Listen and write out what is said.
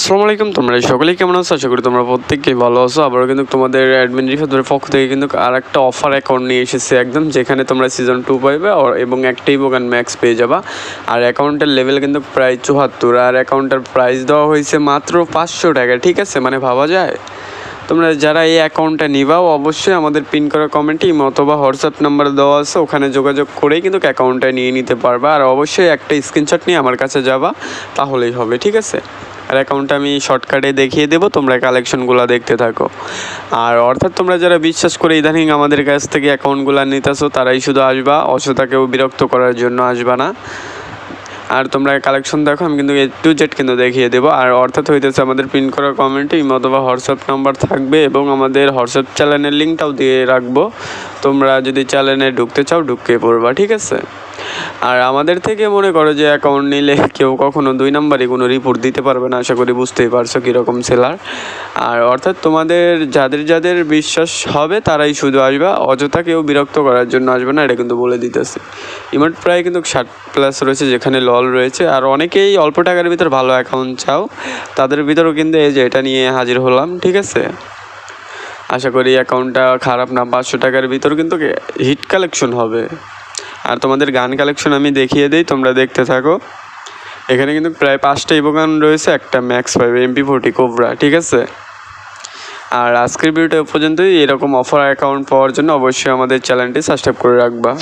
আসসালামু আলাইকুম, তোমরা সকলেই কেমন আছো? আশা করি তোমরা প্রত্যেকেই ভালো আছো। আবারও কিন্তু তোমাদের অ্যাডমিন রিফাতের পক্ষ থেকে কিন্তু আর একটা অফার অ্যাকাউন্ট নিয়ে এসেছে একদম, যেখানে তোমরা সিজন 2 পাইবে এবং একটাই বোগান ম্যাক্স পেয়ে যাবা। আর অ্যাকাউন্টের লেভেল কিন্তু প্রায় 74, আর অ্যাকাউন্টের প্রাইস দেওয়া হয়েছে মাত্র 500 টাকা। ঠিক আছে, মানে ভাবা যায়। তোমরা যারা এই অ্যাকাউন্টটা নিবাও অবশ্যই আমাদের পিন করা কমেন্টে অথবা হোয়াটসঅ্যাপ নাম্বার দেওয়া আছে, ওখানে যোগাযোগ করেই কিন্তু অ্যাকাউন্টটা নিয়ে নিতে পারবা। আর অবশ্যই একটা স্ক্রিনশট নিয়ে আমার কাছে যাবা, তাহলেই হবে। ঠিক আছে, আর অ্যাকাউন্টটা আমি শর্টকাটে দেখিয়ে দেবো, তোমরা কালেকশনগুলো দেখতে থাকো। আর অর্থাৎ তোমরা যারা বিশ্বাস করে ইদানিং আমাদের কাছ থেকে অ্যাকাউন্টগুলো নিতেছো, তারাই শুধু আসবা, অযথা কেউ বিরক্ত করার জন্য আসবা না। আর তোমরা কালেকশন দেখো, আমি কিন্তু A to Z কিন্তু দেখিয়ে দেবো। আর অর্থাৎ হইতেছে আমাদের পিন করা কমেন্টে অথবা হোয়াটসঅ্যাপ নাম্বার থাকবে, এবং আমাদের হোয়াটসঅ্যাপ চ্যানেলের লিঙ্কটাও দিয়ে রাখবো। তোমরা যদি চ্যানেলে ঢুকতে চাও ঢুকে পড়বা। ঠিক আছে, আর আমাদের থেকে মনে করো যে অ্যাকাউন্ট নিলে কেউ কখনো 2 নাম্বারে কোনো রিপোর্ট দিতে পারবে না। আশা করি বুঝতেই পারছো কীরকম সেলার। আর অর্থাৎ তোমাদের যাদের যাদের বিশ্বাস হবে তারাই শুধু আসবা, অযথা কেউ বিরক্ত করার জন্য আসবে না, এটা কিন্তু বলে দিতেছে। ইমোট প্রায় কিন্তু 60+ রয়েছে, যেখানে লল রয়েছে। আর অনেকেই অল্প টাকার ভিতর ভালো অ্যাকাউন্ট চাও, তাদের ভিতরেও কিন্তু এই যে এটা নিয়ে হাজির হলাম। ঠিক আছে, আশা করি অ্যাকাউন্টটা খারাপ না, 500 টাকার ভিতর কিন্তু হিট কালেকশন হবে। আর তোমাদের গান কালেকশন আমি দেখিয়ে দিই, তোমরা দেখতে থাকো। এখানে কিন্তু প্রায় 5টা ইভোগান রয়েছে, একটা ম্যাক্স 5 MP40 কোবরা। ঠিক আছে, আর আজকের ভিডিওটা পর্যন্তই। এরকম অফার অ্যাকাউন্ট পাওয়ার জন্য অবশ্যই আমাদের চ্যানেলটি সাবস্ক্রাইব করে রাখবা।